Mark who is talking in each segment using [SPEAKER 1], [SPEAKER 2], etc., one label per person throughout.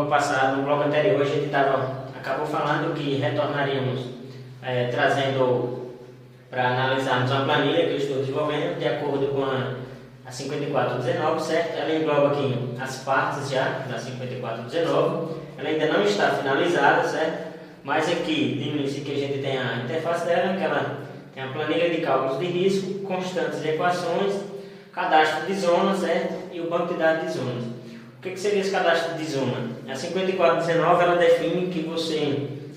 [SPEAKER 1] passado, no bloco anterior, a gente acabou falando que retornaríamos trazendo para analisarmos uma planilha que eu estou desenvolvendo de acordo com a 5419, certo? Ela engloba aqui as partes já da 5419, ela ainda não está finalizada, certo? Mas aqui, no início que a gente tem a interface dela, que ela tem a planilha de cálculos de risco, constantes de equações, cadastro de zonas, certo? E o banco de dados de zonas. O que seria esse cadastro de zona? A 5419 ela define que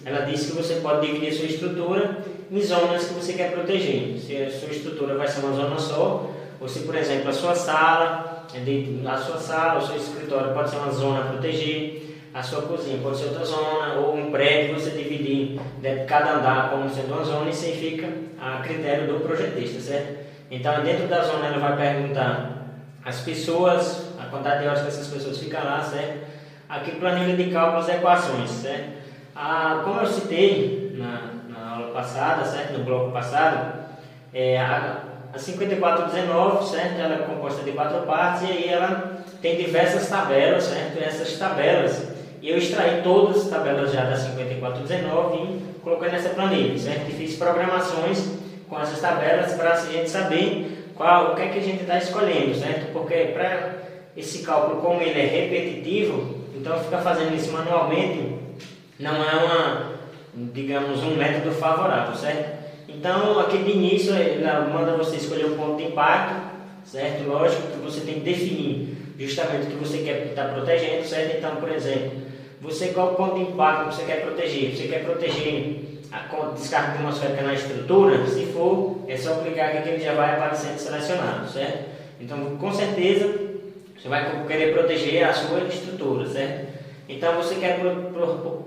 [SPEAKER 1] ela diz que você pode dividir a sua estrutura em zonas que você quer proteger. Se a sua estrutura vai ser uma zona só, ou se, por exemplo, a sua sala, o seu escritório pode ser uma zona a proteger, a sua cozinha pode ser outra zona, ou um prédio você dividir cada andar como sendo uma zona, isso aí fica a critério do projetista, certo? Então, dentro da zona, ela vai perguntar as pessoas, a quantidade de horas que essas pessoas ficam lá, certo? Aqui, planilha de cálculos e equações, certo? Como eu citei na aula passada, certo? No bloco passado, a 5419, certo? Ela é composta de 4 partes e aí ela tem diversas tabelas, certo? E essas tabelas, eu extraí todas as tabelas já da 5419 e coloquei nessa planilha, certo? E fiz programações com essas tabelas para a gente saber o que é que a gente está escolhendo, certo? Porque para esse cálculo, como ele é repetitivo, então ficar fazendo isso manualmente não é digamos, um método favorável, certo? Então, aqui de início, ela manda você escolher o ponto de impacto, certo? Lógico que você tem que definir justamente o que você quer estar protegendo, certo? Então, por exemplo, qual o ponto de impacto que você quer proteger? Você quer proteger a descarga atmosférica na estrutura? Se for, é só clicar aqui que ele já vai aparecendo selecionado, certo? Então, com certeza, você vai querer proteger a sua estrutura, certo? Então, você quer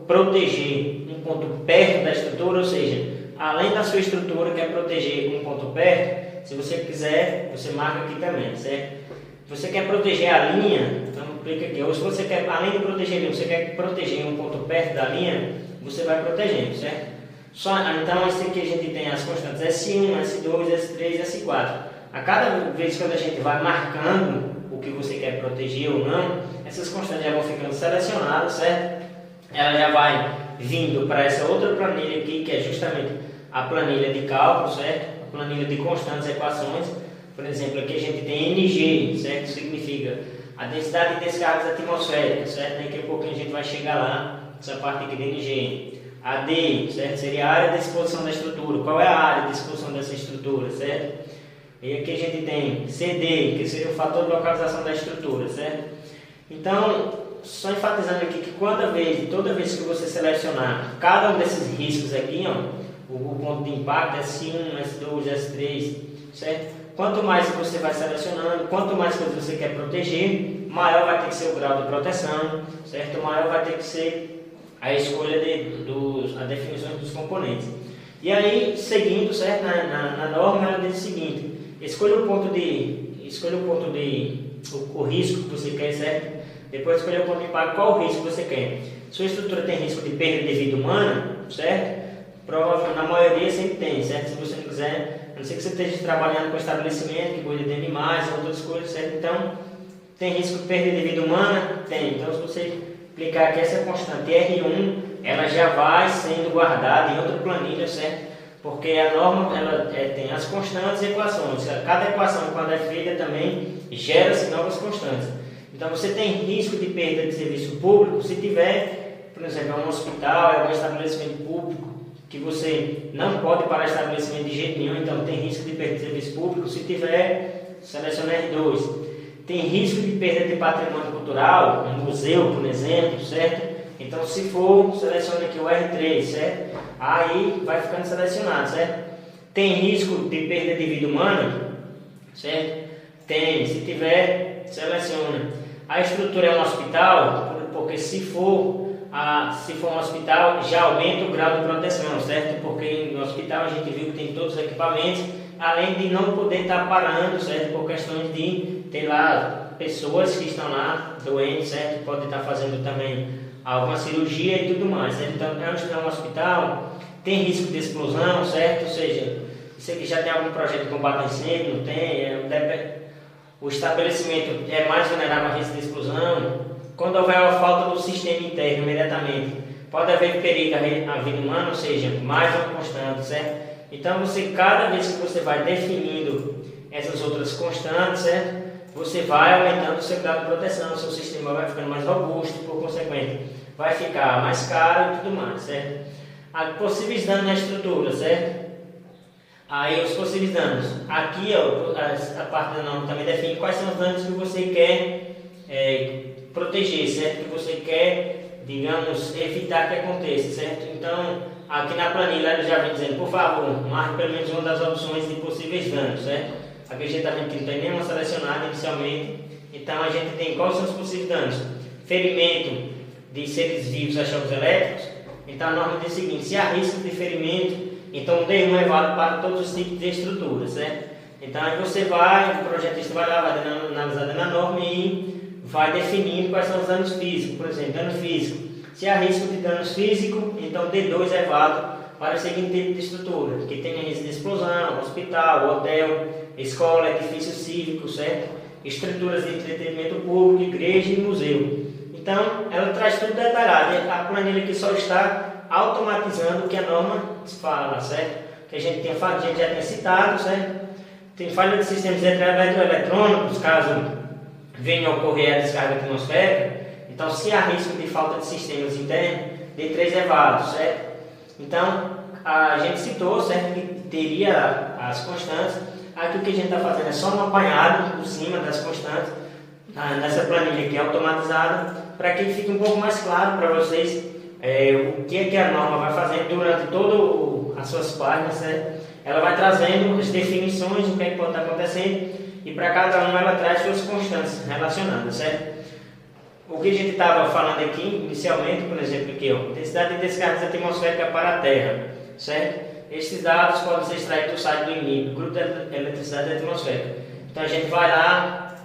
[SPEAKER 1] proteger um ponto perto da estrutura, ou seja, além da sua estrutura, quer proteger um ponto perto, se você quiser, você marca aqui também, certo? Você quer proteger a linha, então clica aqui. Ou se você quer, além de proteger a linha, você quer proteger um ponto perto da linha, você vai protegendo, certo? Então, esse aqui a gente tem as constantes S1, S2, S3, S4. A cada vez que a gente vai marcando o que você quer proteger ou não, essas constantes já vão ficando selecionadas, certo? Ela já vai vindo para essa outra planilha aqui, que é justamente a planilha de cálculo, certo? A planilha de constantes e equações. Por exemplo, aqui a gente tem NG, certo? Significa a densidade de descargas atmosféricas, certo? Daqui a pouquinho a gente vai chegar lá, essa parte aqui de NG. AD, certo? Seria a área de exposição da estrutura. Qual é a área de exposição dessa estrutura, certo? E aqui a gente tem CD, que seria o fator de localização da estrutura, certo? Então, só enfatizando aqui que toda vez que você selecionar cada um desses riscos aqui, ó, o ponto de impacto, S1, S2, S3, certo? Quanto mais você vai selecionando, quanto mais coisas você quer proteger, maior vai ter que ser o grau de proteção, certo? Maior vai ter que ser a escolha a definição dos componentes. E aí, seguindo, certo? Na norma, ela diz o seguinte: escolha o risco que você quer, certo? Depois escolher o ponto de impacto, qual o risco que você quer. Sua estrutura tem risco de perda de vida humana, certo? Provavelmente, na maioria sempre tem, certo? Se você não quiser, a não ser que você esteja trabalhando com estabelecimento, que cuida de animais, outras coisas, certo? Então, tem risco de perda de vida humana? Tem. Então, se você clicar aqui essa constante R1, ela já vai sendo guardada em outra planilha, certo? Porque a norma tem as constantes e equações. Cada equação, quando é feita, também gera-se novas constantes. Então, você tem risco de perda de serviço público se tiver, por exemplo, um hospital, um estabelecimento público, que você não pode parar estabelecimento de jeito nenhum, então tem risco de perda de serviço público. Se tiver, seleciona R2. Tem risco de perda de patrimônio cultural, um museu, por exemplo, certo? Então, se for, seleciona aqui o R3, certo? Aí vai ficando selecionado, certo? Tem risco de perda de vida humana, certo? Tem. Se tiver, seleciona. A estrutura é um hospital, porque se for um hospital, já aumenta o grau de proteção, certo? Porque no hospital a gente viu que tem todos os equipamentos, além de não poder estar parando, certo? Por questões de ter lá pessoas que estão lá doentes, certo? Pode estar fazendo também alguma cirurgia e tudo mais, certo? Então, antes de um hospital, tem risco de explosão, certo? Ou seja, você que já tem algum projeto de combate a incêndio, não tem, o estabelecimento é mais vulnerável a risco de explosão, quando houver a falta do sistema interno imediatamente, pode haver perigo à vida humana, ou seja, mais uma constante, certo? Então, cada vez que você vai definindo essas outras constantes, certo? Você vai aumentando o seu grau de proteção, o seu sistema vai ficando mais robusto, por consequente, vai ficar mais caro e tudo mais, certo? Há possíveis danos na estrutura, certo? Aí os possíveis danos. Aqui, ó, a parte da norma também define quais são os danos que você quer proteger, certo? Que você quer, digamos, evitar que aconteça, certo? Então, aqui na planilha ele já vem dizendo, por favor, marque pelo menos uma das opções de possíveis danos, certo? Aqui a gente está vendo que não tem nenhuma selecionada inicialmente. Então a gente tem quais são os possíveis danos. Ferimento de seres vivos a choques elétricos. Então a norma diz o seguinte, se há risco de ferimento, então o D1 é válido para todos os tipos de estruturas, certo? Então aí o projetista vai lá, vai analisar na norma e vai definindo quais são os danos físicos. Por exemplo, dano físico. Se há risco de danos físicos, então D2 é válido para o seguinte tipo de estrutura, que tenha risco de explosão, hospital, hotel, escola, edifício cívico, certo? Estruturas de entretenimento público, igreja e museu. Então, ela traz tudo detalhado. A planilha aqui só está automatizando o que a norma fala, certo? Que a gente já tinha citado, certo? Tem falha de sistemas eletrônicos, caso venha a ocorrer a descarga atmosférica. Então, se há risco de falta de sistemas internos, D3 é válido, certo? Então, a gente citou, certo, que teria as constantes. Aqui o que a gente está fazendo é só um apanhado por cima das constantes, nessa planilha aqui automatizada, para que fique um pouco mais claro para vocês o que a norma vai fazendo durante todas as suas páginas, certo? Ela vai trazendo as definições do que pode estar acontecendo e para cada uma ela traz suas constantes relacionadas, certo? O que a gente estava falando aqui inicialmente, por exemplo, aqui, ó, densidade de descargas atmosféricas para a Terra, certo? Esses dados podem ser extraídos do site do INIP, Grupo de Eletricidade Atmosférica. Então a gente vai lá,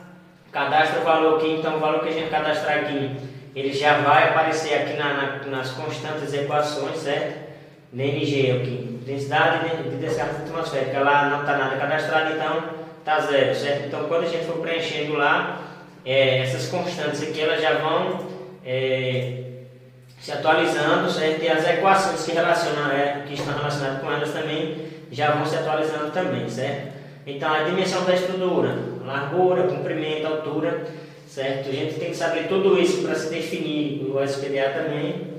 [SPEAKER 1] cadastra o valor aqui, então o valor que a gente cadastrar aqui, ele já vai aparecer aqui nas constantes equações, certo? DNG aqui, densidade de descargas atmosféricas, lá não está nada cadastrado, então está zero, certo? Então quando a gente for preenchendo lá, essas constantes aqui elas já vão se atualizando, certo? E as equações que estão relacionadas com elas também já vão se atualizando também, certo? Então a dimensão da estrutura, largura, comprimento, altura, certo? A gente tem que saber tudo isso para se definir o SPDA também.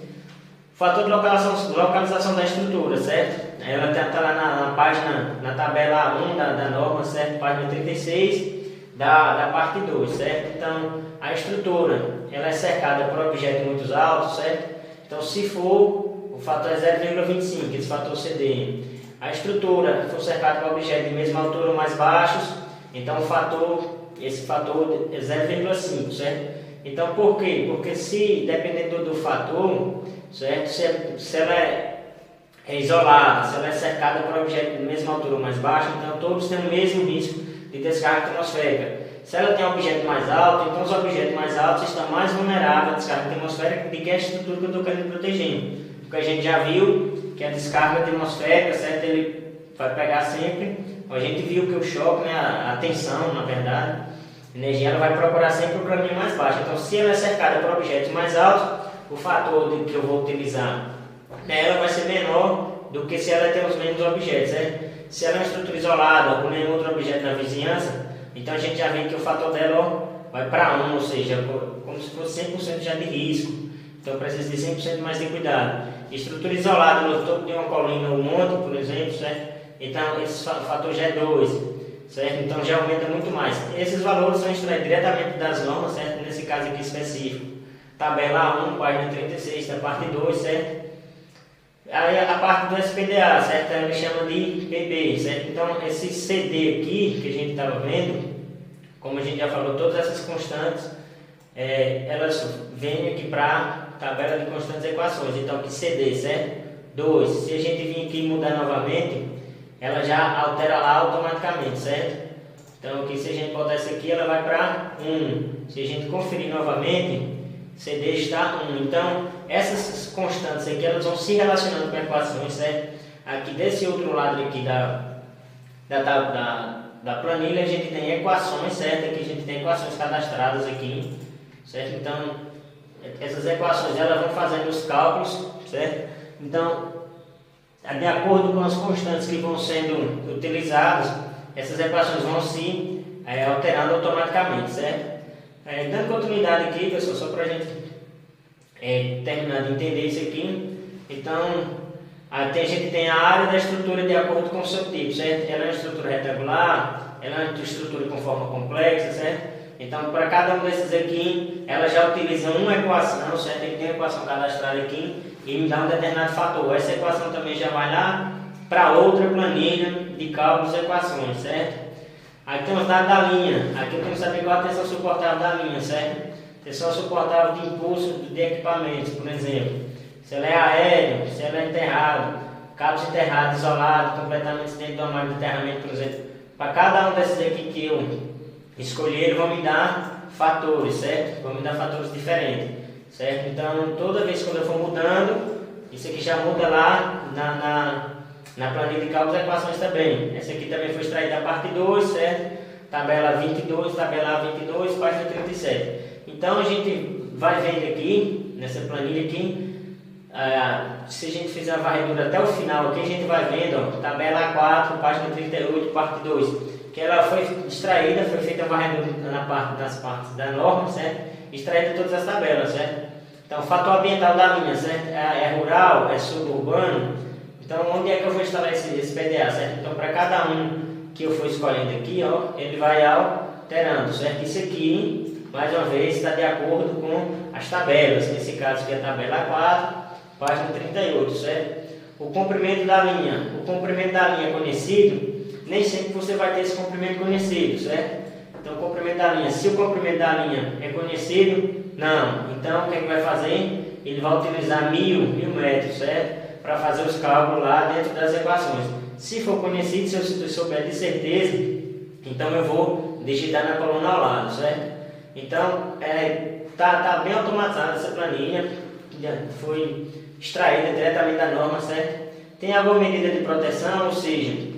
[SPEAKER 1] Fator de localização da estrutura, certo? Ela está lá na página, na tabela 1 da norma, certo? Página 36 da parte 2, certo? Então, a estrutura, ela é cercada por objetos muito altos, certo? Então, se for, o fator é 0,25, esse fator CD. A estrutura for cercada por objetos de mesma altura ou mais baixos, então esse fator é 0,5, certo? Então, por quê? Porque se, dependendo do fator, certo? Se ela é isolada, se ela é cercada por objetos de mesma altura ou mais baixo, então todos têm o mesmo risco de descarga atmosférica. Se ela tem um objeto mais alto, então os objetos mais altos estão mais vulneráveis à descarga atmosférica do que a estrutura que eu estou querendo proteger. Porque a gente já viu que a descarga atmosférica, certo? Ele vai pegar sempre. A gente viu que o choque, né, a tensão, na verdade, a energia, ela vai procurar sempre o caminho mais baixo. Então, se ela é cercada por objetos mais altos, o fator que eu vou utilizar nela vai ser menor do que se ela tem os mesmos objetos, certo? Se ela é uma estrutura isolada ou com nenhum outro objeto na vizinhança, então a gente já vê que o fator dela vai para 1, ou seja, como se fosse 100% já de risco. Então precisa de 100% mais de cuidado. Estrutura isolada no topo de uma colina ou monte, por exemplo, certo? Então esse fator já é 2, certo? Então já aumenta muito mais. Esses valores são extraídos diretamente das normas, certo? Nesse caso aqui específico. Tabela 1, página 36, da parte 2, certo? Aí a parte do SPDA, certo? Ele chama de PB, certo? Então esse CD aqui que a gente estava vendo, como a gente já falou, todas essas constantes, elas vêm aqui para a tabela de constantes equações. Então aqui CD, certo? 2. Se a gente vir aqui e mudar novamente, ela já altera lá automaticamente, certo? Então aqui, se a gente botar isso aqui, ela vai para 1. Se a gente conferir novamente, CD está 1. Então, essas constantes aqui, elas vão se relacionando com equações, certo? Aqui desse outro lado aqui da planilha, a gente tem equações, certo? Aqui a gente tem equações cadastradas aqui, certo? Então, essas equações elas vão fazendo os cálculos, certo? Então, de acordo com as constantes que vão sendo utilizadas, essas equações vão se alterando automaticamente, certo? Dando continuidade aqui, pessoal, só para a gente terminar de entender isso aqui. Então, a gente tem a área da estrutura de acordo com o seu tipo, certo? Ela é uma estrutura retangular, ela é uma estrutura com forma complexa, certo? Então, para cada um desses aqui, ela já utiliza uma equação, certo? Ele tem uma equação cadastrada aqui e me dá um determinado fator. Essa equação também já vai lá para outra planilha de cálculos e equações, certo? Aí tem os dados da linha. Aqui eu tenho que saber qual a tensão suportável da linha, certo? Tensão suportável de impulso de equipamentos, por exemplo. Se ela é aéreo, se ela é enterrado, cabos enterrados, isolados, completamente dentro do armário de enterramento, por exemplo. Para cada um desses aqui que eu escolher, eles vão me dar fatores, certo? Vão me dar fatores diferentes, certo? Então, toda vez que eu for mudando, isso aqui já muda lá na planilha de cálculos e equações também. Essa aqui também foi extraída da parte 2, certo? Tabela 22, tabela 22, página 37. Então, a gente vai vendo aqui, nessa planilha aqui, se a gente fizer a varredura até o final aqui, a gente vai vendo, ó, tabela 4, página 38, parte 2. Que ela foi extraída, foi feita a varredura nas partes da norma, certo? Extraída todas as tabelas, certo? Então, o fator ambiental da linha, certo? É rural, é suburbano. Então, onde é que eu vou instalar esse PDA, certo? Então, para cada um que eu for escolhendo aqui, ó, ele vai alterando, certo? Isso aqui, mais uma vez, está de acordo com as tabelas. Nesse caso aqui, a tabela 4, página 38, certo? O comprimento da linha. O comprimento da linha conhecido, nem sempre você vai ter esse comprimento conhecido, certo? Então, o comprimento da linha, se o comprimento da linha é conhecido, não. Então, o que é que vai fazer? Ele vai utilizar mil metros, certo? Para fazer os cálculos lá dentro das equações. Se for conhecido, se eu souber de certeza, então eu vou digitar na coluna ao lado, certo? Então, tá bem automatizada essa planilha, já foi extraída diretamente da norma, certo? Tem alguma medida de proteção, ou seja,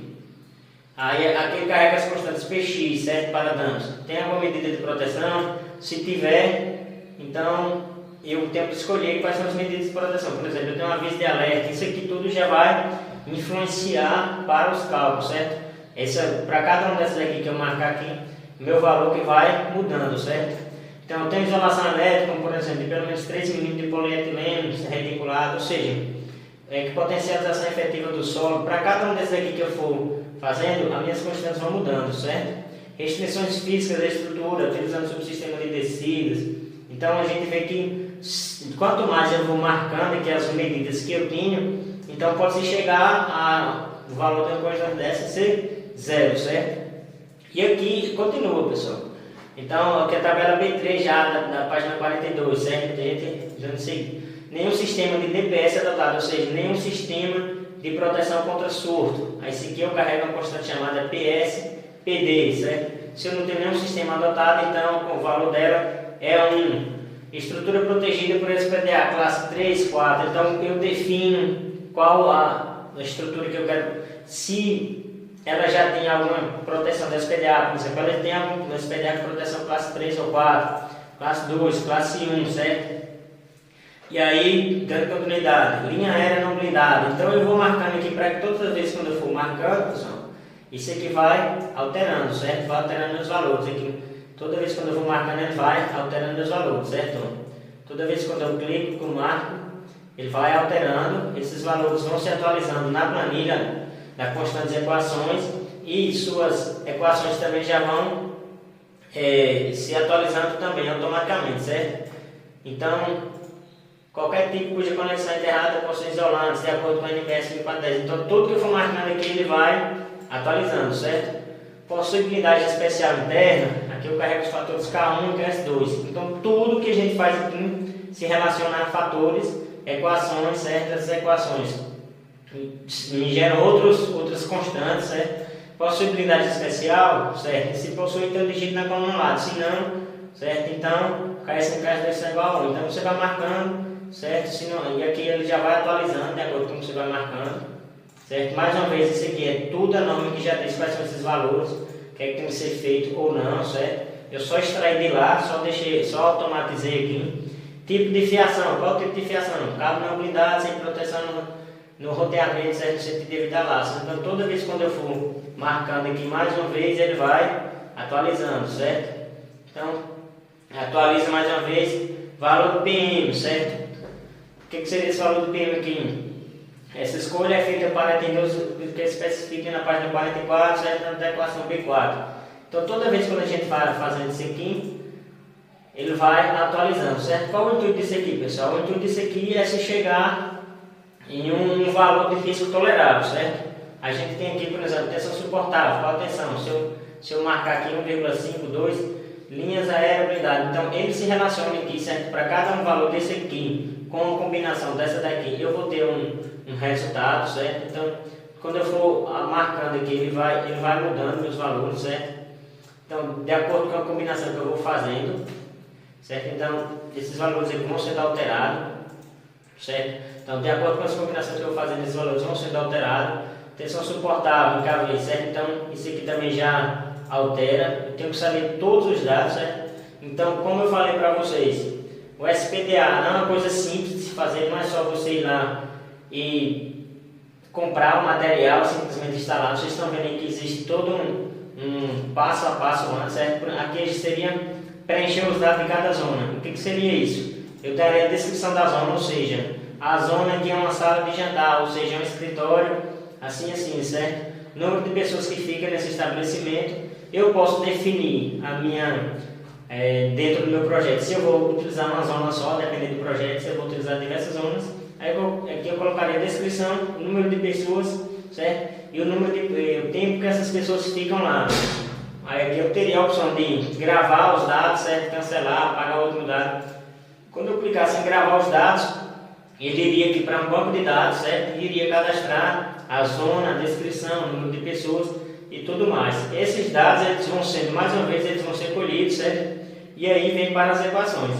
[SPEAKER 1] aí aqui ele carrega as constantes PX, certo? Para danos. Tem alguma medida de proteção? Se tiver, então eu tenho que escolher quais são as medidas de proteção. Por exemplo, eu tenho um aviso de alerta. Isso aqui tudo já vai influenciar para os cálculos, certo? Para cada um dessas aqui que eu marcar aqui, meu valor que vai mudando, certo? Então eu tenho isolação elétrica, como por exemplo, de pelo menos 3 mm de polietileno reticulado, ou seja, que potencialização efetiva do solo. Para cada um desses aqui que eu for fazendo, as minhas constantes vão mudando, certo? Restrições físicas da estrutura, utilizando o subsistema de descidas. Então a gente vê que quanto mais eu vou marcando aqui as medidas que eu tenho, então pode chegar a o valor de uma constante dessa ser 0, certo? E aqui continua, pessoal. Então aqui a tabela B3 já da página 42, certo? A gente dizendo assim, nenhum sistema de DPS é adotado, ou seja, nenhum sistema de proteção contra surto. Aí esse aqui eu carrego uma constante chamada PSPD, certo? Se eu não tenho nenhum sistema adotado, então o valor dela é 1. Estrutura protegida por SPDA, classe 3, 4. Então eu defino qual a estrutura que eu quero. Se ela já tem alguma proteção da SPDA, por exemplo, ela tem alguma SPDA com proteção classe 3 ou 4, classe 2, classe 1, certo? E aí, dando continuidade, linha aérea não blindada. Então eu vou marcando aqui para que todas as vezes quando eu for marcando, pessoal, isso aqui vai alterando, certo? Vai alterando os valores aqui. Toda vez quando eu vou marcando, ele vai alterando os valores, certo? Toda vez quando eu clico com o marco, ele vai alterando, esses valores vão se atualizando na planilha da constantes equações e suas equações também já vão se atualizando também automaticamente, certo? Então, qualquer tipo cuja conexão enterrada possui isolantes, de acordo com a NBS 1410. Então, tudo que eu for marcando aqui, ele vai atualizando, certo? Possui blindagem especial interna, aqui eu carrego os fatores K1 e K2. Então, tudo que a gente faz aqui se relaciona a fatores, equações, certas equações. Me geram outras constantes, certo? Possui blindagem especial, certo? Se possui, então digite na coluna lado. Se não, certo? Então, KS1 e KS2 são igual a 1. Então, você vai marcando, certo? Se não, e aqui ele já vai atualizando de acordo com como você vai marcando. Certo? Mais uma vez, isso aqui é tudo a norma que já diz quais são esses valores, o que é que tem que ser feito ou não, certo? Eu só extraí de lá, só automatizei aqui. Tipo de fiação, qual o tipo de fiação? Cabo não blindado, sem proteção no roteamento, certo? No sentido de evitar laços. Então toda vez quando eu for marcando aqui mais uma vez, ele vai atualizando, certo? Então, atualiza mais uma vez, valor do PM, certo? O que seria esse valor do PM aqui? Essa escolha é feita para atender os que especifiquem na página 44, certo? Na equação P4. Então toda vez quando a gente vai fazendo isso aqui, ele vai atualizando, certo? Qual é o intuito disso aqui, pessoal? O intuito disso aqui é se chegar em um valor de risco tolerável, certo? A gente tem aqui, por exemplo, tensão suportável. Qual atenção? Se eu marcar aqui 1,5, 2, linhas aéreas blindadas. Então, ele se relaciona aqui, certo? Para cada um valor desse aqui, com a combinação dessa daqui, eu vou ter um resultado, certo? Então, quando eu for marcando aqui, ele vai mudando meus valores, certo? Então, de acordo com a combinação que eu vou fazendo, certo? Então, esses valores aqui vão sendo alterados, certo? Então, de acordo com as combinações que eu vou fazendo, esses valores vão sendo alterados. Tensão suportável em KV, certo? Então, isso aqui também já altera. Eu tenho que saber todos os dados, certo? Então, como eu falei para vocês, o SPDA não é uma coisa simples de se fazer, não é só você ir lá e comprar o material, simplesmente instalar. Vocês estão vendo que existe todo um passo a passo lá, certo? Aqui seria preencher os dados de cada zona. O que seria isso? Eu daria a descrição da zona, ou seja, a zona aqui é uma sala de jantar, ou seja, um escritório, assim, certo? Número de pessoas que ficam nesse estabelecimento, eu posso definir a minha, dentro do meu projeto, se eu vou utilizar uma zona só, dependendo do projeto, se eu vou utilizar diversas zonas, aí aqui eu colocaria a descrição, o número de pessoas, certo? E o tempo que essas pessoas ficam lá. Aí aqui eu teria a opção de gravar os dados, certo? Cancelar, apagar outro dado. Quando eu clicasse em gravar os dados, ele iria aqui para um banco de dados, certo? E iria cadastrar a zona, a descrição, o número de pessoas e tudo mais. Esses dados, eles vão sendo, mais uma vez, eles vão ser colhidos, certo? E aí vem para as equações.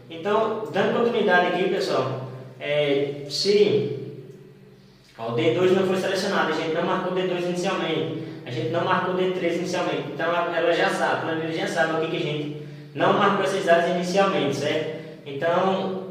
[SPEAKER 1] Então, dando continuidade aqui, pessoal, se o D2 não foi selecionado, a gente não marcou o D2 inicialmente, a gente não marcou o D3 inicialmente, então ela já sabe, a planilha já sabe o que a gente não marcou esses dados inicialmente, certo? Então,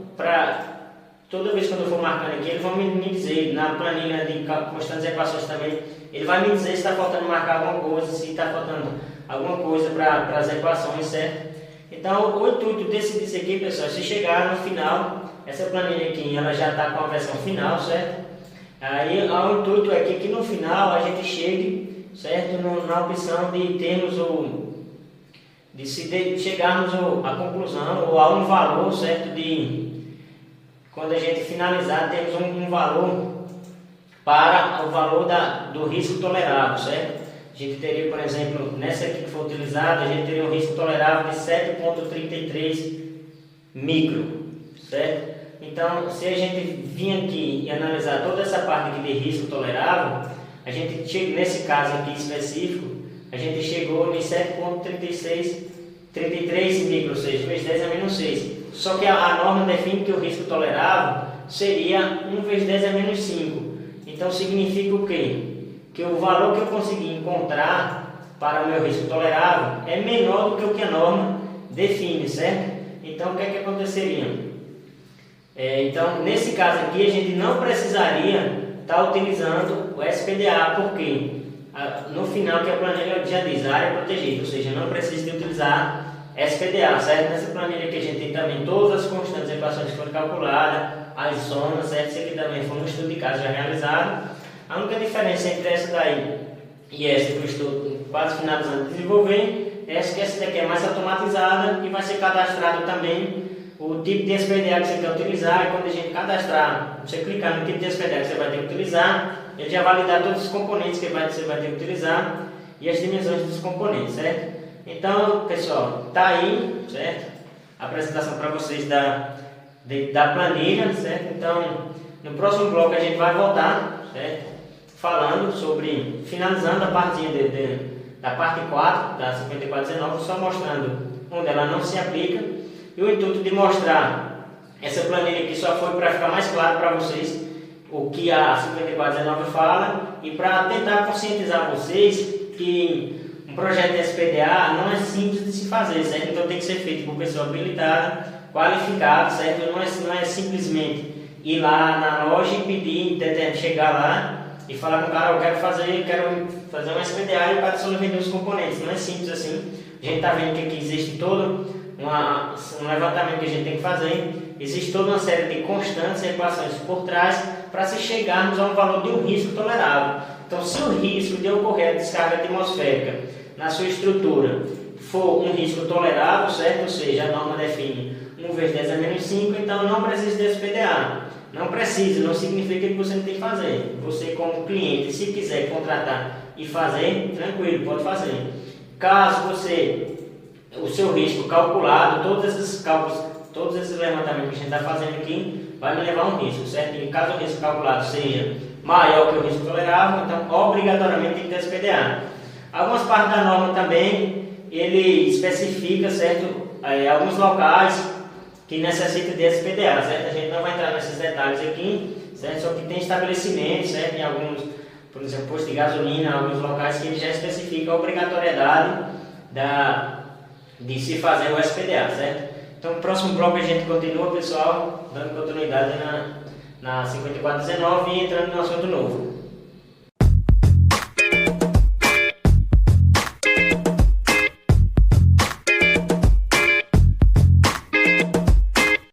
[SPEAKER 1] toda vez quando eu for marcando aqui, ele vai me dizer, na planilha de mostrando as equações também, ele vai me dizer se está faltando marcar alguma coisa, se está faltando alguma coisa para as equações, certo? Então, o intuito disso aqui, pessoal, é se chegar no final, essa planilha aqui, ela já está com a versão final, certo? Aí, o intuito é que aqui no final a gente chegue, certo? Na opção de termos chegarmos à conclusão ou a um valor, certo? Quando a gente finalizar, temos um valor para o valor do risco tolerável, certo? A gente teria, por exemplo, nessa aqui que foi utilizada, a gente teria um risco tolerável de 7,33 micro, certo? Então, se a gente vir aqui e analisar toda essa parte aqui de risco tolerável, a gente chega, nesse caso aqui específico, a gente chegou em 7,33 micro, ou seja, vezes 10 a menos 6. Só que a norma define que o risco tolerável seria 1 vezes 10 a menos 5. Então significa o quê? Que o valor que eu consegui encontrar para o meu risco tolerável é menor do que o que a norma define, certo? Então o que é que aconteceria? Então nesse caso aqui a gente não precisaria estar utilizando o SPDA, porque no final que a planilha já diz, a área protegida, ou seja, não precisa de utilizar SPDA, certo? Nessa planilha aqui a gente tem também todas as constantes, equações que foram calculadas, as zonas, certo? Isso aqui também foi um estudo de caso já realizado. A única diferença entre essa daí e essa que eu estou quase finalizando de desenvolver é que essa daqui é mais automatizada e vai ser cadastrado também o tipo de SPDA que você quer utilizar. E quando a gente cadastrar, você clicar no tipo de SPDA que você vai ter que utilizar, ele já vai validar todos os componentes que você vai ter que utilizar e as dimensões dos componentes, certo? Então, pessoal, está aí, certo? A apresentação para vocês da planilha, certo? Então, no próximo bloco a gente vai voltar, certo? Falando sobre, finalizando a partinha da parte 4, da 5419, só mostrando onde ela não se aplica. E o intuito de mostrar essa planilha aqui só foi para ficar mais claro para vocês o que a 5419 fala e para tentar conscientizar vocês que um projeto de SPDA não é simples de se fazer, certo? Então tem que ser feito por pessoa habilitada, qualificado, certo? Não é simplesmente ir lá na loja e pedir, chegar lá e falar com o cara, eu quero fazer um SPDA e o cara só vender os componentes. Não é simples assim. A gente está vendo que aqui existe todo um levantamento que a gente tem que fazer. Existe toda uma série de constantes e equações por trás para se chegarmos a um valor de um risco tolerável. Então, se o risco de ocorrer a descarga atmosférica na sua estrutura for um risco tolerável, certo? Ou seja, a norma define 1 vezes 10 a menos 5, então não precisa de SPDA. Não precisa, não significa que você não tem que fazer. Você, como cliente, se quiser contratar e fazer, tranquilo, pode fazer. Caso o seu risco calculado, todos esses cálculos, todos esses levantamentos que a gente está fazendo aqui, vai me levar a um risco, certo? E caso o risco calculado seja maior que o risco tolerável, então obrigatoriamente tem que ter SPDA. Algumas partes da norma também, ele especifica, certo? Alguns locais que necessitam de SPDA, certo? A gente não vai entrar nesses detalhes aqui, certo? Só que tem estabelecimentos, certo? Em alguns, por exemplo, posto de gasolina, alguns locais que ele já especifica a obrigatoriedade de se fazer o SPDA, certo? Então, no próximo bloco a gente continua, pessoal, dando continuidade na 5419 e entrando no assunto novo.